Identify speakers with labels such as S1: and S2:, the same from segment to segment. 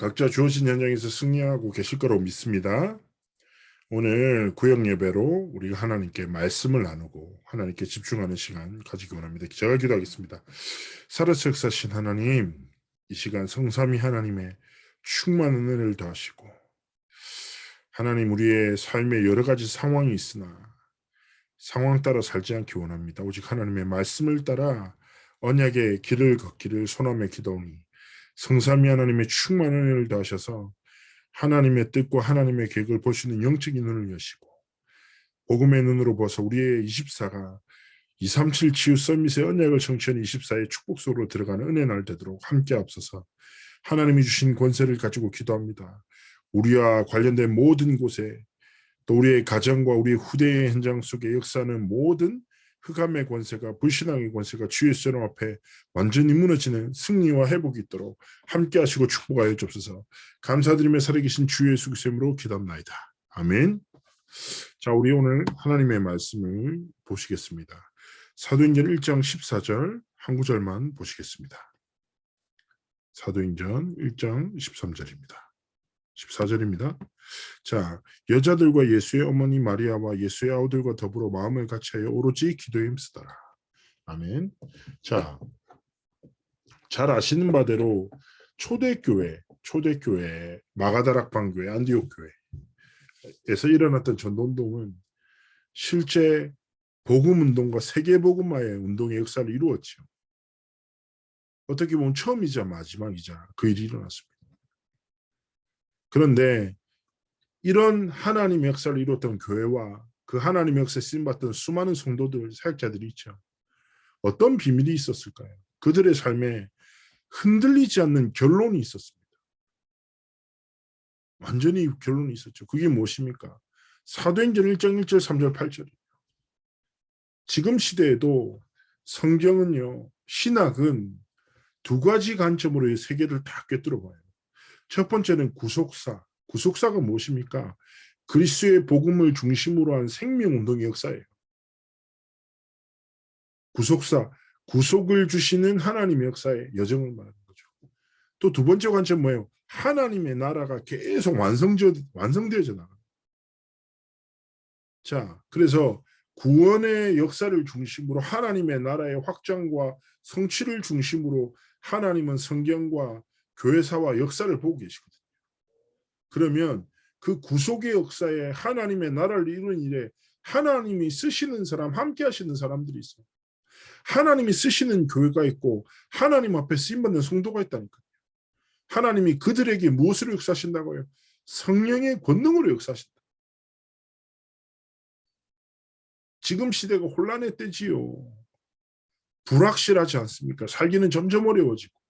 S1: 각자 주어진 현장에서 승리하고 계실 거라고 믿습니다. 오늘 구역 예배로 우리가 하나님께 말씀을 나누고 하나님께 집중하는 시간 가지기 원합니다. 제가 기도하겠습니다. 살아서 역사하신 하나님, 이 시간 성삼위 하나님의 충만한 은혜를 더하시고 하나님 우리의 삶에 여러 가지 상황이 있으나 상황 따라 살지 않기 원합니다. 오직 하나님의 말씀을 따라 언약의 길을 걷기를 소원하며 기도하니 성삼위 하나님의 충만한 은혜를 더하셔서 하나님의 뜻과 하나님의 계획을 볼 수 있는 영적인 눈을 여시고 복음의 눈으로 보아서 우리의 24가 237 치유 서밋의 언약을 성취하는 24의 축복 속으로 들어가는 은혜 날 되도록 함께 앞서서 하나님이 주신 권세를 가지고 기도합니다. 우리와 관련된 모든 곳에 또 우리의 가정과 우리의 후대의 현장 속에 역사하는 모든 흑암의 권세가 불신앙의 권세가 주의 수령 앞에 완전히 무너지는 승리와 회복이 있도록 함께 하시고 축복하여 주옵소서. 감사드리며 살아계신 주 예수 그리스도의 이름으로 기도합나이다. 아멘. 자, 우리 오늘 하나님의 말씀을 보시겠습니다. 사도행전 1장 14절 한 구절만 보시겠습니다. 사도행전 1장 13절입니다. 14절입니다. 자, 여자들과 예수의 어머니 마리아와 예수의 아우들과 더불어 마음을 같이하여 오로지 기도에 힘쓰더라. 아멘. 자, 잘 아시는 바대로 초대교회 마가다락방교회 안디옥 교회에서 일어났던 전도운동은 실제 복음운동과 세계복음화의 운동의 역사를 이루었죠. 어떻게 보면 처음이자 마지막이자 그 일이 일어났습니다. 그런데 이런 하나님의 역사를 이루었던 교회와 그 하나님의 역사에 쓰임받던 수많은 성도들, 사역자들이 있죠. 어떤 비밀이 있었을까요? 그들의 삶에 흔들리지 않는 결론이 있었습니다. 완전히 결론이 있었죠. 그게 무엇입니까? 사도행전 1장 1절, 3절, 8절이에요. 지금 시대에도 성경은요, 신학은 두 가지 관점으로 이 세계를 다 꿰뚫어 봐요. 첫 번째는 구속사. 구속사가 무엇입니까? 그리스도의 복음을 중심으로 한 생명운동의 역사예요. 구속사, 구속을 주시는 하나님의 역사의 여정을 말하는 거죠. 또 두 번째 관점 뭐예요? 하나님의 나라가 계속 완성되어져 나가요. 자, 그래서 구원의 역사를 중심으로 하나님의 나라의 확장과 성취를 중심으로 하나님은 성경과 교회사와 역사를 보고 계시거든요. 그러면 그 구속의 역사에 하나님의 나라를 이루는 일에 하나님이 쓰시는 사람, 함께 하시는 사람들이 있어요. 하나님이 쓰시는 교회가 있고 하나님 앞에 쓰임받는 성도가 있다니까요. 하나님이 그들에게 무엇으로 역사하신다고요? 성령의 권능으로 역사하신다. 지금 시대가 혼란의 때지요. 불확실하지 않습니까? 살기는 점점 어려워지고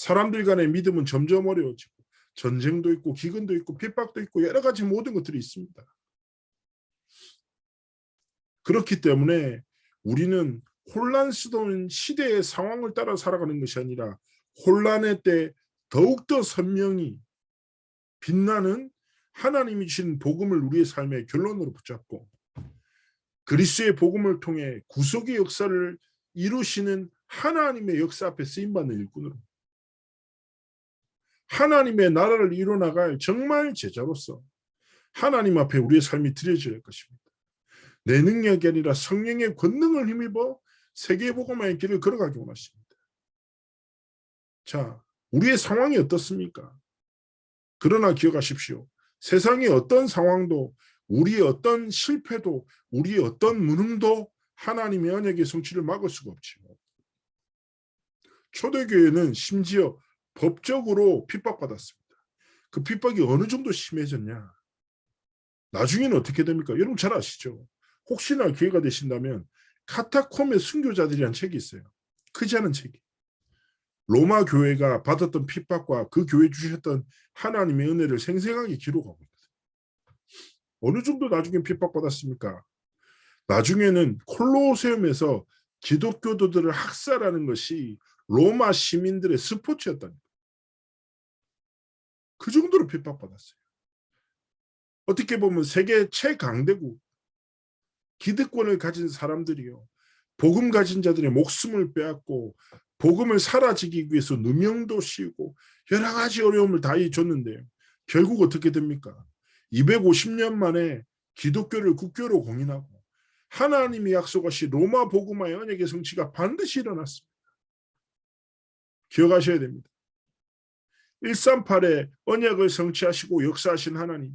S1: 사람들 간의 믿음은 점점 어려워지고 전쟁도 있고 기근도 있고 핍박도 있고 여러 가지 모든 것들이 있습니다. 그렇기 때문에 우리는 혼란스러운 시대의 상황을 따라 살아가는 것이 아니라 혼란의 때 더욱더 선명히 빛나는 하나님이 주신 복음을 우리의 삶의 결론으로 붙잡고 그리스도의 복음을 통해 구속의 역사를 이루시는 하나님의 역사 앞에 쓰임받는 일꾼으로 하나님의 나라를 이뤄나갈 정말 제자로서 하나님 앞에 우리의 삶이 드려져야 할 것입니다. 내 능력이 아니라 성령의 권능을 힘입어 세계복음화의 길을 걸어가기 원하십니다. 자, 우리의 상황이 어떻습니까? 그러나 기억하십시오. 세상의 어떤 상황도 우리의 어떤 실패도 우리의 어떤 무능도 하나님의 언약의 성취를 막을 수가 없지요. 초대교회는 심지어 법적으로 핍박받았습니다. 그 핍박이 어느 정도 심해졌냐? 나중에는 어떻게 됩니까? 여러분 잘 아시죠? 혹시나 기회가 되신다면 카타콤의 순교자들이라는 책이 있어요. 크지 않은 책이. 로마 교회가 받았던 핍박과 그 교회 주셨던 하나님의 은혜를 생생하게 기록하고 있어요. 어느 정도 나중에 핍박받았습니까? 나중에는 콜로세움에서 기독교도들을 학살하는 것이 로마 시민들의 스포츠였다니까. 그 정도로 핍박받았어요. 어떻게 보면 세계 최강대국 기득권을 가진 사람들이요. 복음 가진 자들의 목숨을 빼앗고 복음을 사라지기 위해서 누명도 씌우고 여러 가지 어려움을 다 줬는데요. 결국 어떻게 됩니까? 250년 만에 기독교를 국교로 공인하고 하나님이 약속하신 로마 복음화의 언약의 성취가 반드시 일어났습니다. 기억하셔야 됩니다. 138의 언약을 성취하시고 역사하신 하나님,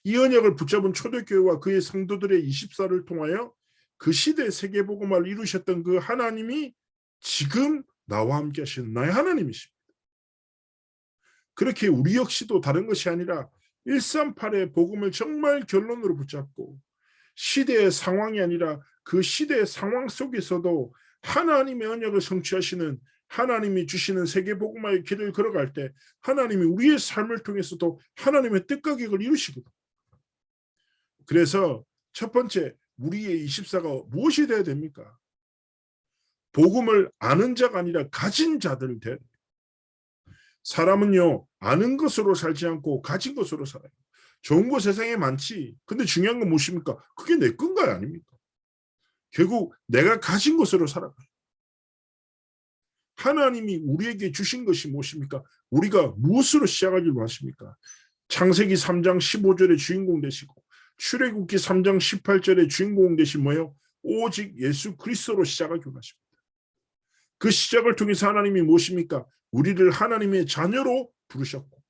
S1: 이 언약을 붙잡은 초대교회와 그의 성도들의 24를 통하여 그 시대 세계복음화를 이루셨던 그 하나님이 지금 나와 함께 하시는 나의 하나님이십니다. 그렇게 우리 역시도 다른 것이 아니라 138의 복음을 정말 결론으로 붙잡고 시대의 상황이 아니라 그 시대의 상황 속에서도 하나님의 언약을 성취하시는 하나님이 주시는 세계복음화의 길을 걸어갈 때 하나님이 우리의 삶을 통해서도 하나님의 뜻가격을 이루시거든요. 그래서 첫 번째 우리의 24가 무엇이 되어야 됩니까? 복음을 아는 자가 아니라 가진 자들 될. 사람은요 아는 것으로 살지 않고 가진 것으로 살아요. 좋은 거 세상에 많지. 근데 중요한 건 무엇입니까? 그게 내 건가요? 아닙니까? 결국 내가 가진 것으로 살아가요. 하나님이 우리에게 주신 것이 무엇입니까? 우리가 무엇으로 시작하기로 하십니까? 창세기 3장 15절의 주인공 되시고 출애굽기 3장 18절의 주인공 되신 뭐예요? 오직 예수 그리스도로 시작하기로 하십니다. 그 시작을 통해서 하나님이 무엇입니까? 우리를 하나님의 자녀로 부르셨고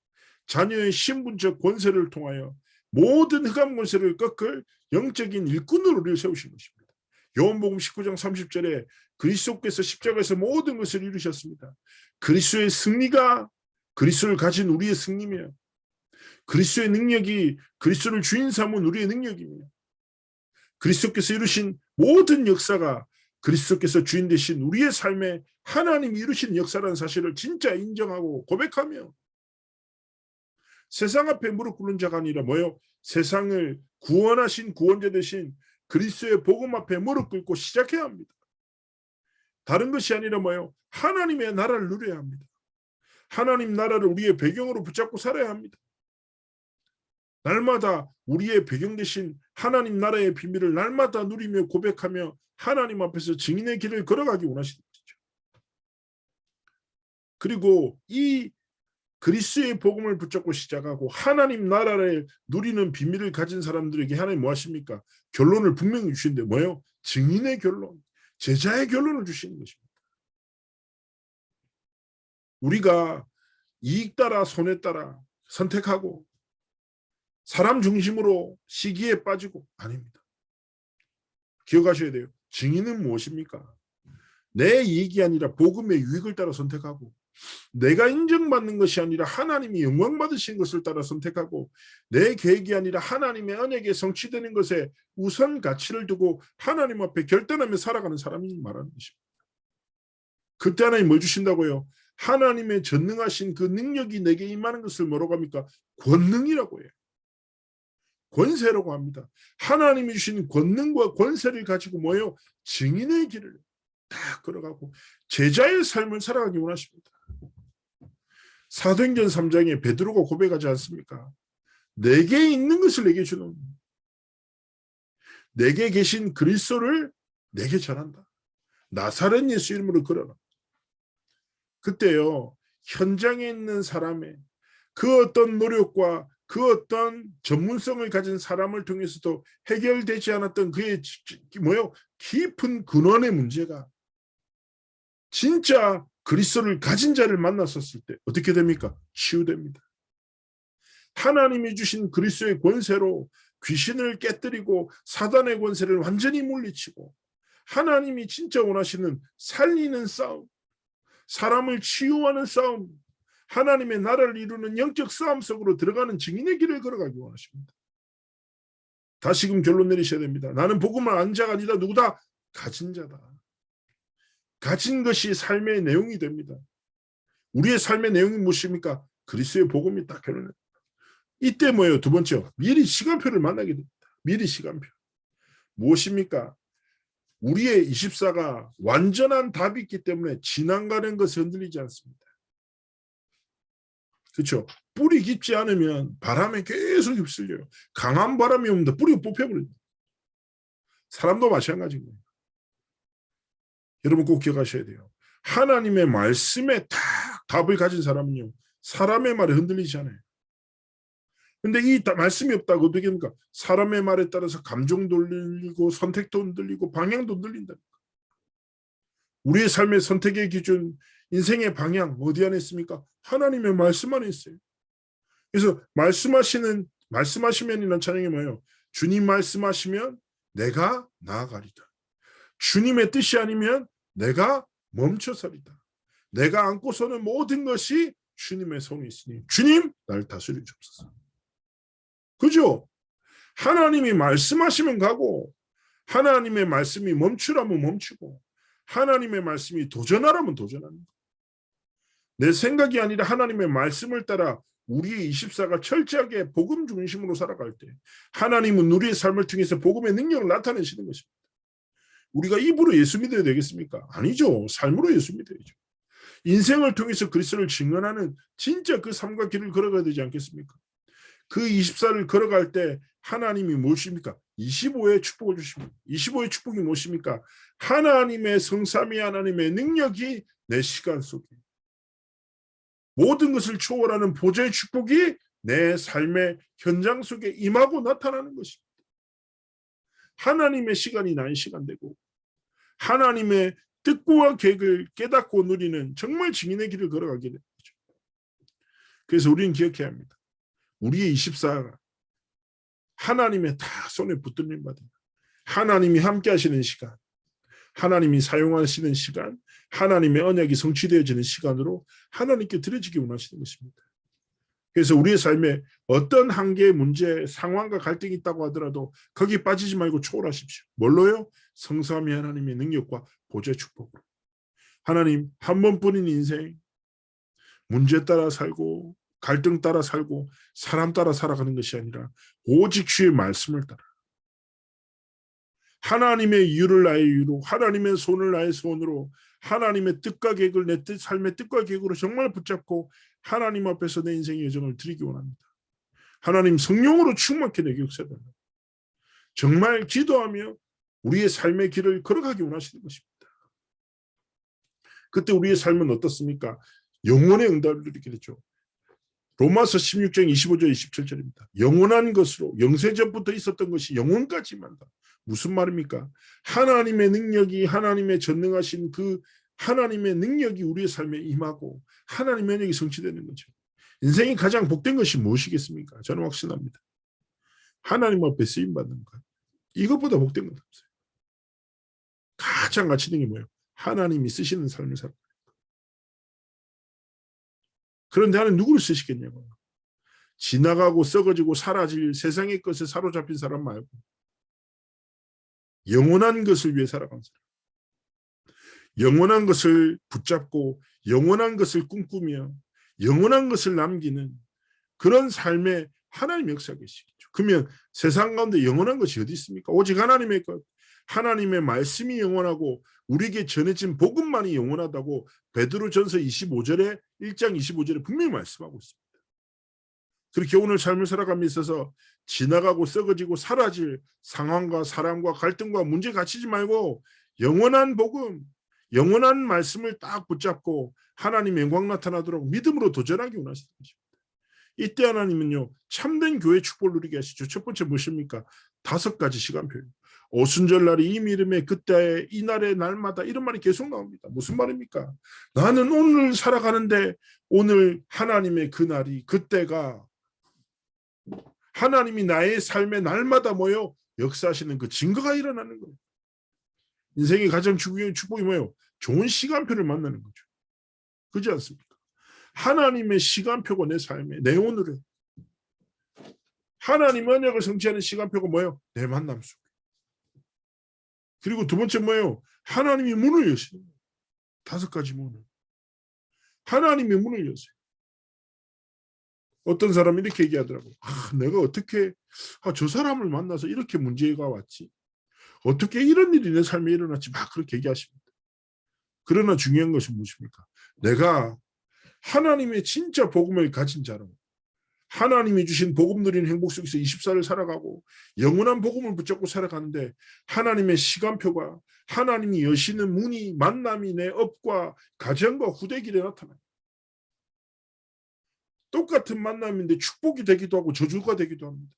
S1: 자녀의 신분적 권세를 통하여 모든 흑암 권세를 꺾을 영적인 일꾼으로 우리를 세우신 것입니다. 요한복음 19장 30절에 그리스도께서 십자가에서 모든 것을 이루셨습니다. 그리스도의 승리가 그리스도를 가진 우리의 승리며 그리스도의 능력이 그리스도를 주인 삼은 우리의 능력이며 그리스도께서 이루신 모든 역사가 그리스도께서 주인 되신 우리의 삶에 하나님이 이루신 역사라는 사실을 진짜 인정하고 고백하며 세상 앞에 무릎 꿇는 자가 아니라 뭐요? 세상을 구원하신 구원자 되신 그리스도의 복음 앞에 무릎 꿇고 시작해야 합니다. 다른 것이 아니라 뭐요? 하나님의 나라를 누려야 합니다. 하나님 나라를 우리의 배경으로 붙잡고 살아야 합니다. 날마다 우리의 배경 되신 하나님 나라의 비밀을 날마다 누리며 고백하며 하나님 앞에서 증인의 길을 걸어가기 원하시는 것이죠. 그리고 이 그리스도의 복음을 붙잡고 시작하고 하나님 나라를 누리는 비밀을 가진 사람들에게 하나님 뭐 하십니까? 결론을 분명히 주시는데 뭐예요? 증인의 결론, 제자의 결론을 주시는 것입니다. 우리가 이익 따라 손해 따라 선택하고 사람 중심으로 시기에 빠지고 아닙니다. 기억하셔야 돼요. 증인은 무엇입니까? 내 이익이 아니라 복음의 유익을 따라 선택하고 내가 인정받는 것이 아니라 하나님이 영광 받으신 것을 따라 선택하고 내 계획이 아니라 하나님의 언약에 성취되는 것에 우선 가치를 두고 하나님 앞에 결단하며 살아가는 사람이 말하는 것입니다. 그때 하나님 뭘 주신다고요? 하나님의 전능하신 그 능력이 내게 임하는 것을 뭐라고 합니까? 권능이라고 해요. 권세라고 합니다. 하나님이 주신 권능과 권세를 가지고 뭐예요? 증인의 길을 딱 걸어가고 제자의 삶을 살아가기 원하십니다. 사도행전 3장에 베드로가 고백하지 않습니까? 내게 있는 것을 내게 주는 내게 계신 그리스도를 내게 전한다. 나사렛 예수 이름으로 걸어라. 그때요 현장에 있는 사람의 그 어떤 노력과 그 어떤 전문성을 가진 사람을 통해서도 해결되지 않았던 그의 뭐요 깊은 근원의 문제가 진짜 그리스도를 가진 자를 만났었을 때 어떻게 됩니까? 치유됩니다. 하나님이 주신 그리스도의 권세로 귀신을 깨뜨리고 사단의 권세를 완전히 물리치고 하나님이 진짜 원하시는 살리는 싸움, 사람을 치유하는 싸움, 하나님의 나라를 이루는 영적 싸움 속으로 들어가는 증인의 길을 걸어가기 원하십니다. 다시금 결론 내리셔야 됩니다. 나는 복음을 안 자가 아니다. 누구다? 가진 자다. 가진 것이 삶의 내용이 됩니다. 우리의 삶의 내용이 무엇입니까? 그리스도의 복음이 딱 결론을. 이때 뭐예요? 두 번째, 미리 시간표를 만나게 됩니다. 미리 시간표. 무엇입니까? 우리의 24가 완전한 답이 있기 때문에 지나가는 것이 흔들리지 않습니다. 그렇죠? 뿌리 깊지 않으면 바람에 계속 휩쓸려요. 강한 바람이 오면 뿌리가 뽑혀버립니다. 사람도 마찬가지입니다. 여러분 꼭 기억하셔야 돼요. 하나님의 말씀에 딱 답을 가진 사람은요, 사람의 말에 흔들리지 않아요. 근데 이 말씀이 없다고 어떻게 합니까? 사람의 말에 따라서 감정도 흔들리고 선택도 흔들리고 방향도 흔들린다. 우리의 삶의 선택의 기준, 인생의 방향 어디 안에 있습니까? 하나님의 말씀 안에 있어요. 그래서 말씀하시면이란 찬양이 뭐예요? 주님 말씀하시면 내가 나아가리다. 주님의 뜻이 아니면 내가 멈춰서리다. 내가 안고서는 모든 것이 주님의 손에 있으니 주님 나를 다스려 주옵소서. 그죠? 하나님이 말씀하시면 가고, 하나님의 말씀이 멈추라면 멈추고, 하나님의 말씀이 도전하라면 도전합니다. 내 생각이 아니라 하나님의 말씀을 따라 우리의 24가 철저하게 복음 중심으로 살아갈 때 하나님은 우리의 삶을 통해서 복음의 능력을 나타내시는 것입니다. 우리가 입으로 예수 믿어야 되겠습니까? 아니죠. 삶으로 예수 믿어야죠. 인생을 통해서 그리스도를 증언하는 진짜 그 삶과 길을 걸어가야 되지 않겠습니까? 그 24를 걸어갈 때 하나님이 무엇입니까? 25의 축복을 주십니다. 25의 축복이 무엇입니까? 하나님의 성삼위 하나님의 능력이 내 시간 속에 모든 것을 초월하는 보좌의 축복이 내 삶의 현장 속에 임하고 나타나는 것입니다. 하나님의 시간이 나의 시간 되고 하나님의 뜻과 계획을 깨닫고 누리는 정말 증인의 길을 걸어가게 되는 거죠. 그래서 우리는 기억해야 합니다. 우리의 24가 하나님의 다 손에 붙들림 받은 하나님이 함께 하시는 시간, 하나님이 사용하시는 시간, 하나님의 언약이 성취되어지는 시간으로 하나님께 드려지기 원하시는 것입니다. 그래서 우리의 삶에 어떤 한계의 문제, 상황과 갈등이 있다고 하더라도 거기 빠지지 말고 초월하십시오. 뭘로요? 성삼위 하나님의 능력과 보좌의 축복으로. 하나님 한 번뿐인 인생, 문제 따라 살고 갈등 따라 살고 사람 따라 살아가는 것이 아니라 오직 주의 말씀을 따라 하나님의 이유를 나의 이유로, 하나님의 손을 나의 손으로, 하나님의 뜻과 계획을 내 삶의 뜻과 계획으로 정말 붙잡고 하나님 앞에서 내 인생의 여정을 드리기 원합니다. 하나님 성령으로 충만케 내게 역사해달라. 정말 기도하며 우리의 삶의 길을 걸어가기 원하시는 것입니다. 그때 우리의 삶은 어떻습니까? 영원의 응답을 누리게 되죠. 로마서 16장 25절 27절입니다. 영원한 것으로 영세전부터 있었던 것이 영원까지 임한다. 무슨 말입니까? 하나님의 능력이 하나님의 전능하신 그 하나님의 능력이 우리의 삶에 임하고 하나님의 능력이 성취되는 거죠. 인생이 가장 복된 것이 무엇이겠습니까? 저는 확신합니다. 하나님 앞에 쓰임받는 것. 이것보다 복된 건 없어요. 가장 가치 있는 게 뭐예요? 하나님이 쓰시는 삶을 살아가는 것. 그런데 하나님 누구를 쓰시겠냐고요. 지나가고 썩어지고 사라질 세상의 것에 사로잡힌 사람 말고 영원한 것을 위해 살아가는 사람. 영원한 것을 붙잡고 영원한 것을 꿈꾸며 영원한 것을 남기는 그런 삶에 하나님 역사가 계시겠죠. 그러면 세상 가운데 영원한 것이 어디 있습니까? 오직 하나님의 것. 하나님의 말씀이 영원하고 우리에게 전해진 복음만이 영원하다고 베드로전서 1장 25절에 분명히 말씀하고 있습니다. 그렇게 오늘 삶을 살아감에 있어서 지나가고 썩어지고 사라질 상황과 사람과 갈등과 문제 갇히지 말고 영원한 복음, 영원한 말씀을 딱 붙잡고 하나님의 영광 나타나도록 믿음으로 도전하기 원하시는 것입니다. 이때 하나님은요, 참된 교회 축복을 누리게 하시죠. 첫 번째 무엇입니까? 5가지 시간표예요. 오순절날이 이 이름에 그때 이 날의 날마다 이런 말이 계속 나옵니다. 무슨 말입니까? 나는 오늘 살아가는데 오늘 하나님의 그 날이 그때가 하나님이 나의 삶의 날마다 모여 역사하시는 그 증거가 일어나는 거예요. 인생의 가장 중요한 축복이 뭐예요? 좋은 시간표를 만나는 거죠. 그렇지 않습니까? 하나님의 시간표가 내 삶에, 내 오늘에. 하나님 언약을 성취하는 시간표가 뭐예요? 내 만남 속에. 그리고 두 번째 뭐예요? 하나님이 문을 여시는 거예요. 5가지 문을. 하나님이 문을 여세요. 어떤 사람이 이렇게 얘기하더라고요. 내가 어떻게 저 사람을 만나서 이렇게 문제가 왔지? 어떻게 이런 일이 내 삶에 일어났지? 막 그렇게 얘기하십니다. 그러나 중요한 것이 무엇입니까? 내가 하나님의 진짜 복음을 가진 자로 하나님이 주신 복음 누리는 행복 속에서 24를 살아가고 영원한 복음을 붙잡고 살아가는데 하나님의 시간표가 하나님이 여시는 문이 만남이 내 업과 가정과 후대길에 나타나요. 똑같은 만남인데 축복이 되기도 하고 저주가 되기도 합니다.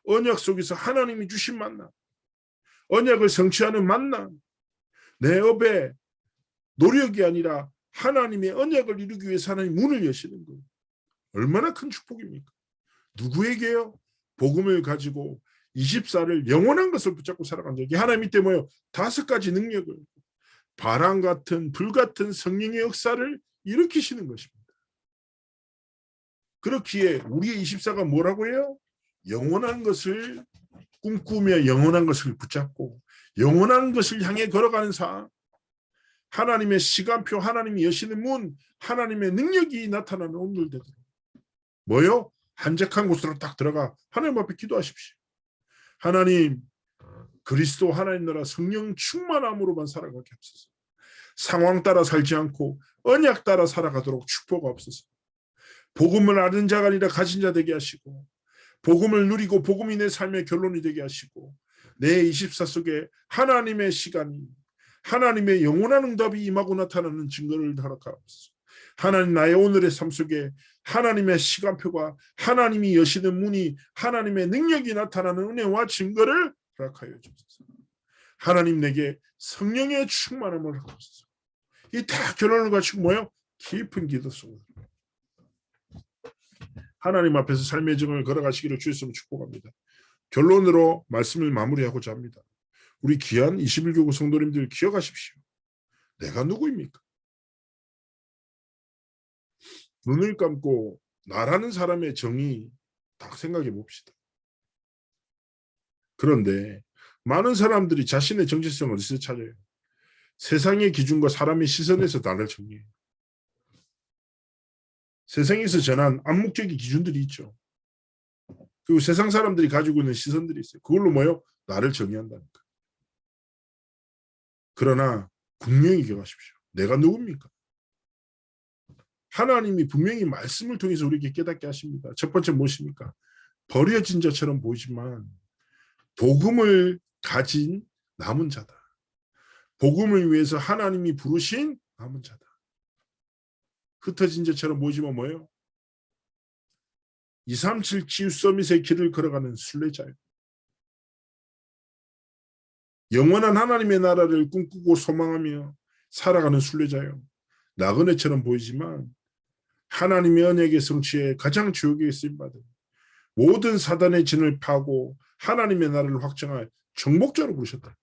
S1: 언약 속에서 하나님이 주신 만남, 언약을 성취하는 만남, 내 업에 노력이 아니라 하나님의 언약을 이루기 위해서 하나님 문을 여시는 거예요. 얼마나 큰 축복입니까? 누구에게요? 복음을 가지고 24를 영원한 것을 붙잡고 살아간 적이 하나님 때문에 5가지 능력을 바람 같은 불 같은 성령의 역사를 일으키시는 것입니다. 그렇기에 우리의 24가 뭐라고 해요? 영원한 것을 꿈꾸며 영원한 것을 붙잡고 영원한 것을 향해 걸어가는 삶, 하나님의 시간표, 하나님이 여시는 문, 하나님의 능력이 나타나는 오늘 되도록 뭐요? 한적한 곳으로 딱 들어가 하나님 앞에 기도하십시오. 하나님, 그리스도 하나님 나라 성령 충만함으로만 살아가게 하옵소서. 상황 따라 살지 않고 언약 따라 살아가도록 축복하옵소서. 복음을 아는 자가 아니라 가진 자 되게 하시고 복음을 누리고 복음이 내 삶의 결론이 되게 하시고 내 24 속에 하나님의 시간이 하나님의 영원한 응답이 임하고 나타나는 증거를 허락하옵소서. 하나님 나의 오늘의 삶 속에 하나님의 시간표가 하나님이 여시는 문이 하나님의 능력이 나타나는 은혜와 증거를 허락하여 주옵소서. 하나님 내게 성령의 충만함을 허락하옵소서. 이 다 결론을 가지고 뭐예요? 깊은 기도 속으로 하나님 앞에서 삶의 증을 걸어가시기를 주의 이름으로 축복합니다. 결론으로 말씀을 마무리하고자 합니다. 우리 귀한 21교구 성도님들 기억하십시오. 내가 누구입니까? 눈을 감고 나라는 사람의 정의 딱 생각해 봅시다. 그런데 많은 사람들이 자신의 정체성을 어디서 찾아요? 세상의 기준과 사람의 시선에서 나를 정의해요. 세상에서 전한 암묵적인 기준들이 있죠. 그리고 세상 사람들이 가지고 있는 시선들이 있어요. 그걸로 뭐요? 나를 정의한다니까. 그러나 분명히 기억하십시오. 내가 누굽니까? 하나님이 분명히 말씀을 통해서 우리에게 깨닫게 하십니다. 첫 번째 무엇입니까? 버려진 자처럼 보이지만 복음을 가진 남은 자다. 복음을 위해서 하나님이 부르신 남은 자다. 흩어진 자처럼 보이지만 뭐예요? 237 치유 서밋의 길을 걸어가는 순례자예요. 영원한 하나님의 나라를 꿈꾸고 소망하며 살아가는 순례자예요. 나그네처럼 보이지만 하나님의 언약의 성취에 가장 주요하게 쓰임받은 모든 사단의 진을 파고 하나님의 나라를 확정할 정복자로 부르셨다.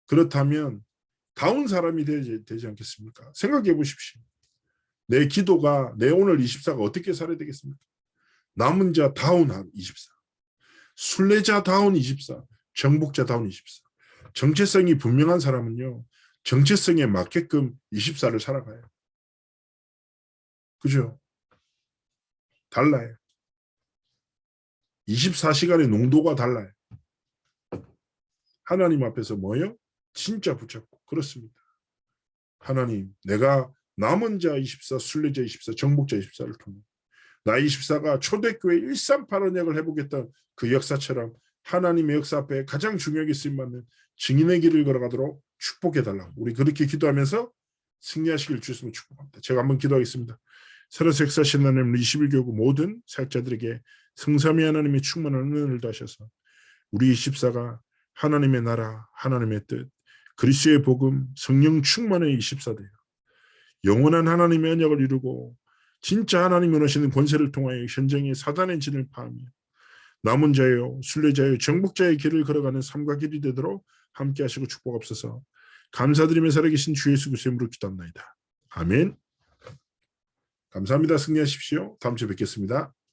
S1: 그렇다면 다운 사람이 되지 않겠습니까? 생각해 보십시오. 내 기도가 내 오늘 24가 어떻게 살아야 되겠습니까? 남은 자 다운 24, 순례자 다운 24, 정복자 다운 24. 정체성이 분명한 사람은요. 정체성에 맞게끔 24를 살아가요. 그죠? 달라요. 24시간의 농도가 달라요. 하나님 앞에서 뭐예요? 진짜 붙잡고 그렇습니다. 하나님, 내가 남은 자 24, 순례자 24, 정복자 24를 통해 나 24가 초대교회 138 언약을 해보겠다는 그 역사처럼 하나님의 역사 앞에 가장 중요하게 쓰임받는 증인의 길을 걸어가도록 축복해달라고 우리 그렇게 기도하면서 승리하시길 주시면 축복합니다. 제가 한번 기도하겠습니다. 살아서 역사하신 하나님 21교구 모든 사역자들에게 성삼위 하나님의 충만한 은혜를 다하셔서 우리 24가 하나님의 나라, 하나님의 뜻, 그리스도의 복음, 성령 충만의 24되요. 영원한 하나님의 언약을 이루고 진짜 하나님이 원하시는 권세를 통하여 현장의 사단의 진을 파하며 남은 자요, 순례자요, 정복자의 길을 걸어가는 삶과 길이 되도록 함께 하시고 축복하옵소서. 감사드리며 살아계신 주 예수 그리스도의 이름으로 기도합나이다. 아멘. 감사합니다. 승리하십시오. 다음 주에 뵙겠습니다.